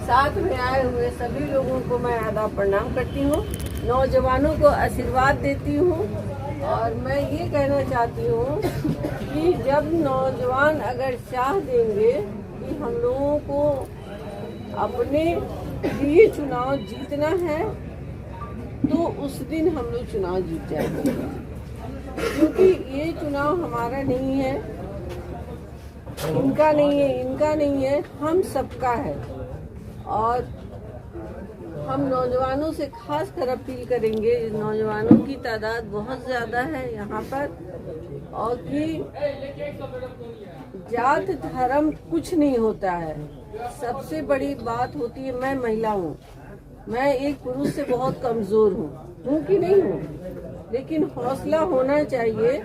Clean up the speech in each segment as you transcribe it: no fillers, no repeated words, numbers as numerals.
साथ में आए हुए सभी लोगों को मैं आदाब प्रणाम करती हूँ, नौजवानों को आशीर्वाद देती हूँ और मैं ये कहना चाहती हूँ कि जब नौजवान अगर चाह देंगे कि हम लोगों को अपने लिए चुनाव जीतना है तो उस दिन हम लोग चुनाव जीत जाएंगे, क्योंकि ये चुनाव हमारा नहीं है, इनका नहीं है, इनका नहीं है, हम सबका है। और हम नौजवानों से खास कर अपील करेंगे, नौजवानों की तादाद बहुत ज़्यादा है यहाँ पर, और कि जात धर्म कुछ नहीं होता है। सबसे बड़ी बात होती है, मैं महिला हूँ, मैं एक पुरुष से बहुत कमज़ोर हूँ कि नहीं हूँ, लेकिन हौसला होना चाहिए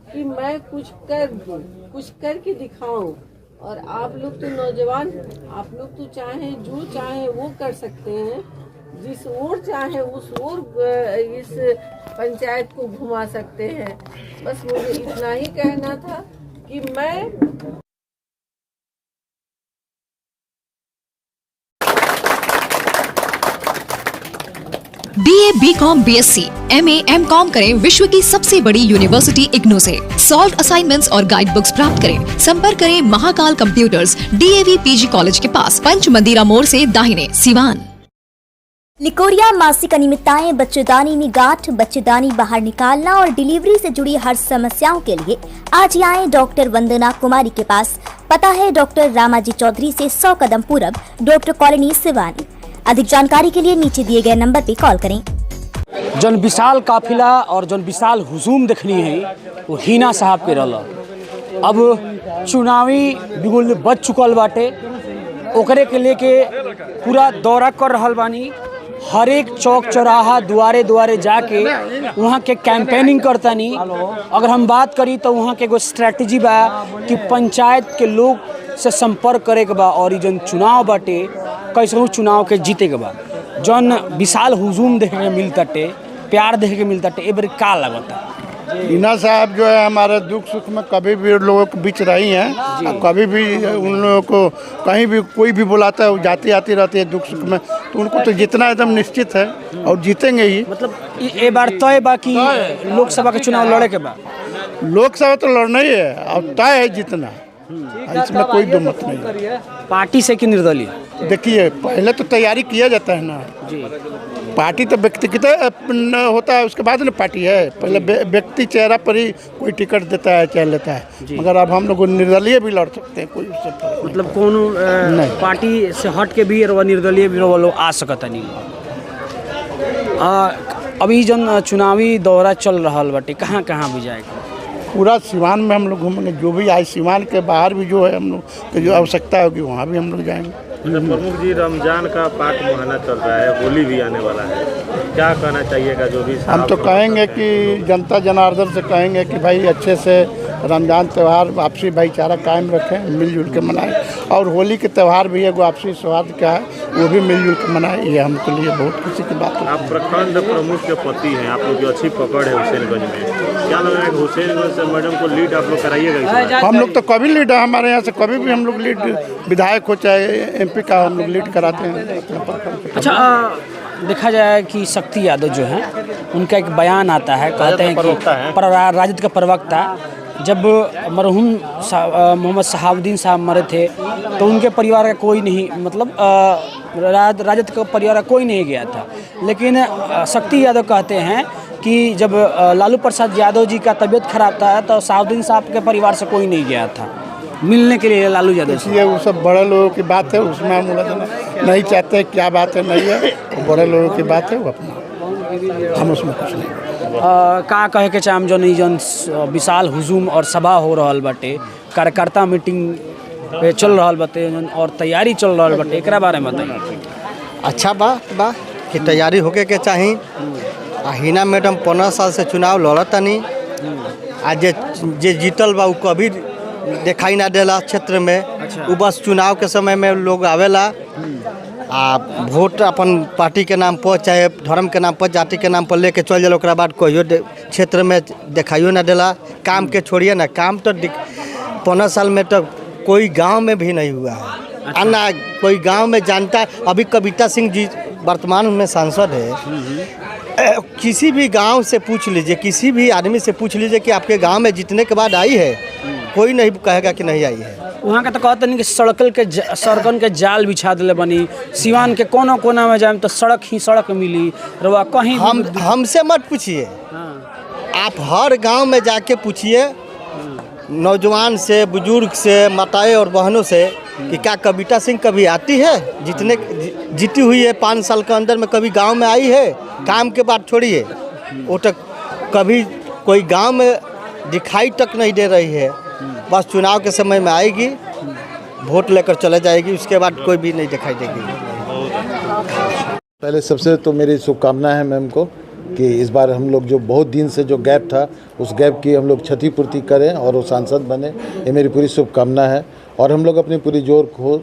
कि मैं कुछ कर दूँ, कुछ करके दिखाऊं। और आप लोग तो नौजवान, आप लोग तो चाहें जो चाहें वो कर सकते हैं, जिस ओर चाहे उस ओर इस पंचायत को घुमा सकते हैं। बस मुझे इतना ही कहना था कि मैं BA, BCom, BSc, MA, MCom करें विश्व की सबसे बड़ी यूनिवर्सिटी इग्नू से। सॉल्व असाइनमेंट्स और गाइड बुक्स प्राप्त करें। संपर्क करें Mahakal computers, DAV PG college के पास, पंच मंदिरा मोड़ से दाहिने, सिवान। निकोरिया मासिक अनियमितताएं, बच्चेदानी में गांठ, बच्चेदानी बाहर निकालना और डिलीवरी से जुड़ी हर समस्याओं के लिए आज ही आए डॉक्टर वंदना कुमारी के पास। पता है डॉक्टर रामाजी चौधरी से 100 कदम पूरब, डॉक्टर कॉलोनी, सिवान। अधिक जानकारी के लिए नीचे दिए गए नंबर पे कॉल करें। जन विशाल काफिला और जन विशाल हुजूम देखनी है वो हिना साहब के रहल। अब चुनावी बिगुल बच चुकल बाटे, ओकरे के लेके पूरा दौरा कर रहल बानी। हर एक चौक चौराहा दुआरे दुआरे जाके वहाँ के कैंपेनिंग करतानी। अगर हम बात करी तो वहाँ के एगो स्ट्रैटेजी बा कि पंचायत के लोग से संपर्क करे के बा और जन चुनाव बाटे कैसे चुनाव के जीते के बा। जन विशाल हुजूम देखे के मिलताटे, प्यार देखे के मिलताटे, ए बार का लगता? हिना साहब जो है हमारे दुख सुख में कभी भी लोगों के बीच रही हैं, और कभी भी उन लोगों को कहीं भी कोई भी बुलाता है वो जाती आती रहती है दुख सुख में, तो उनको तो जितना एकदम निश्चित है और जीतेंगे ही। मतलब ए बार तय बा कि लोकसभा के चुनाव लड़े के बा? लोकसभा तो लड़ना ही है और तय है जीतना, इसमें कोई दो मत नहीं है। पार्टी से कि निर्दलीय? देखिए पहले तो तैयारी किया जाता है ना जी, पार्टी तो व्यक्तिगत होता है, उसके बाद ना पार्टी है। पहले व्यक्ति चेहरा पर ही कोई टिकट देता है, चाहे लेता है, मगर अब हम लोग निर्दलीय भी लड़ सकते हैं, कोई उससे मतलब कौन पार्टी से हट के भी और निर्दलीय भी लोग आ सकता नहीं। अभी जन चुनावी दौरा चल रहा बाटे, कहाँ कहाँ भी जाएगा? पूरा सिवान में हम लोग घूमेंगे, जो भी आए सिवान के बाहर भी जो है हम लोग की जो आवश्यकता होगी वहाँ भी हम लोग जाएंगे। प्रमुख जी, रमजान का पाक महीना चल रहा है, होली भी आने वाला है, क्या कहना चाहिएगा? जो भी हम तो कहेंगे कि जनता जनार्दन से कहेंगे कि भाई अच्छे से रमजान त्यौहार आपसी भाईचारा कायम रखें, मिलजुल के मनाएं, और होली के त्यौहार भी है आपसी सौहार्द का है, वो भी मिलजुल के मनाएं। ये हमके लिए बहुत खुशी की बात है। आप प्रखंड प्रमुख के पति हैं, आप लोग की अच्छी पकड़ है हुसैनगंज में, क्या लग रहा है कि हुसैनगंज से मैडम को लीड आप लोग कराइएगा? हम लोग तो कभी लीड है, हमारे यहाँ से कभी भी हम लोग लीड, विधायक हो चाहे MP का, हम लोग लीड कराते हैं। अच्छा, देखा जाए कि शक्ति यादव जो है उनका एक बयान आता है, कहते हैं कि राजद का प्रवक्ता, जब मरहूम मोहम्मद शहाबुद्दीन साहब मरे थे तो उनके परिवार का कोई नहीं, मतलब राजद का परिवार का कोई नहीं गया था, लेकिन शक्ति यादव कहते हैं कि जब लालू प्रसाद यादव जी का तबीयत खराब था तो शहाबुद्दीन साहब के परिवार से कोई नहीं गया था मिलने के लिए लालू यादव से। ये वो सब बड़े लोगों की बात है, उसमें हम नहीं चाहते क्या बात है नहीं है, वो बड़े लोगों की बात है, वो अपना, हम उसमें कुछ नहीं। का कहे के चाहे जो नहीं जन विशाल हुजूम और सभा हो रहा बाटे, कार्यकर्ता मीटिंग पे चल रहा बाटे और तैयारी चल रहा बाटे, एक बारे में बताइए। अच्छा बा कि तैयारी होके के चाहिए। हिना मैडम 15 साल से चुनाव लड़तनी, आज जे जीतल बा कभी दिखाई ना देला क्षेत्र में। अच्छा। वो बस चुनाव के समय में लोग आवेला आ वोट अपन पार्टी के नाम पर चाहे धर्म के नाम पर जाति के नाम पर लेके चल जाला, ओकरा बाद कहियो क्षेत्र में दिखाइयो ना देला। काम के छोड़िए ना, काम तो 15 साल में तो कोई गांव में भी नहीं हुआ है। अन्ना कोई गांव में जानता है। अभी कविता सिंह जी वर्तमान में सांसद है। किसी भी गांव से पूछ लीजिए, किसी भी आदमी से पूछ लीजिए कि आपके गांव में जीतने के बाद आई है, कोई नहीं कहेगा कि नहीं आई है। वहाँ के तो कहते नहीं कि सड़कन के जाल बिछा दिले बनी। सिवान के कोना कोना में जाए तो सड़क ही सड़क मिली रवा कहीं। हमसे मत पूछिए, आप हर गांव में जाके पूछिए नौजवान से, बुजुर्ग से, माताएं और बहनों से कि क्या कविता सिंह कभी आती है, जीती हुई है 5 साल के अंदर में कभी गांव में आई है? काम के बाद छोड़िए, वो तक कभी कोई गांव में दिखाई तक नहीं दे रही है। बस चुनाव के समय में आएगी, वोट लेकर चले जाएगी, उसके बाद कोई भी नहीं दिखाई देगी। पहले सबसे तो मेरी शुभकामना है मैम को कि इस बार हम लोग जो बहुत दिन से जो गैप था, उस गैप की हम लोग क्षतिपूर्ति करें और वो सांसद बने, ये मेरी पूरी शुभकामना है। और हम लोग अपनी पूरी जोर खो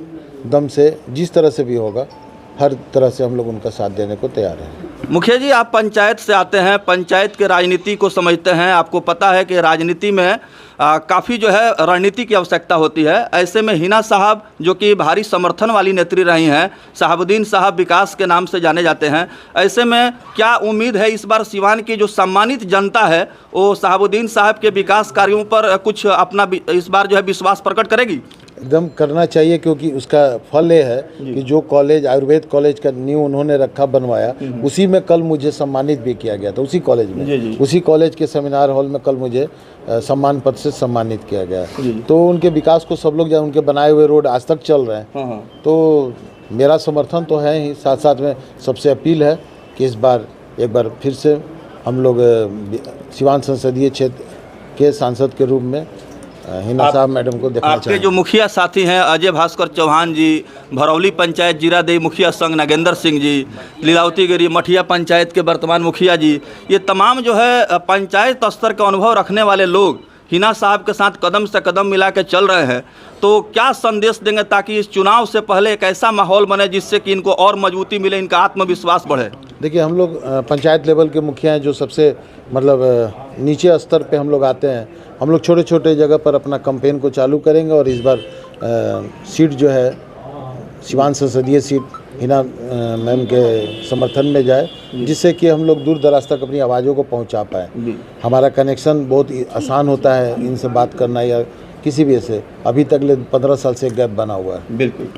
दम से जिस तरह से भी होगा, हर तरह से हम लोग उनका साथ देने को तैयार हैं। मुखिया जी, आप पंचायत से आते हैं, पंचायत के राजनीति को समझते हैं, आपको पता है कि राजनीति में काफ़ी जो है रणनीति की आवश्यकता होती है। ऐसे में हिना साहब जो कि भारी समर्थन वाली नेत्री रही हैं, शहाबुद्दीन साहब विकास के नाम से जाने जाते हैं, ऐसे में क्या उम्मीद है इस बार सिवान की जो सम्मानित जनता है वो शहाबुद्दीन साहब के विकास कार्यों पर कुछ अपना इस बार जो है विश्वास प्रकट करेगी? एकदम करना चाहिए, क्योंकि उसका फल ये है कि जो कॉलेज, आयुर्वेद कॉलेज का नींव उन्होंने रखा, बनवाया, उसी में कल मुझे सम्मानित भी किया गया था। उसी कॉलेज में, उसी कॉलेज के सेमिनार हॉल में कल मुझे सम्मान पद से सम्मानित किया गया। तो उनके विकास को सब लोग, उनके बनाए हुए रोड आज तक चल रहे हैं, तो मेरा समर्थन तो है ही। साथ साथ में सबसे अपील है कि इस बार एक बार फिर से हम लोग सिवान संसदीय क्षेत्र के सांसद के रूप में हिना साहब मैडम को देखना आपके जो मुखिया साथी हैं अजय भास्कर चौहान जी, भरौली पंचायत जीरादेवी मुखिया संघ नागेंद्र सिंह जी, लीलावती गिरी मठिया पंचायत के वर्तमान मुखिया जी, ये तमाम जो है पंचायत स्तर का अनुभव रखने वाले लोग हिना साहब के साथ कदम से कदम मिला के चल रहे हैं। तो क्या संदेश देंगे ताकि इस चुनाव से पहले एक ऐसा माहौल बने जिससे कि इनको और मजबूती मिले, इनका आत्मविश्वास बढ़े? देखिए, हम लोग पंचायत लेवल के मुखिया हैं जो सबसे मतलब नीचे स्तर पे हम लोग आते हैं। हम लोग छोटे छोटे जगह पर अपना कैंपेन को चालू करेंगे और इस बार सीट जो है सिवान संसदीय सीट हिना मैम के समर्थन में जाए, जिससे कि हम लोग दूर दराज तक अपनी आवाज़ों को पहुंचा पाए। हमारा कनेक्शन बहुत आसान होता है इनसे बात करना या किसी भी ऐसे। अभी तक 15 साल से गैप बना हुआ है। बिल्कुल।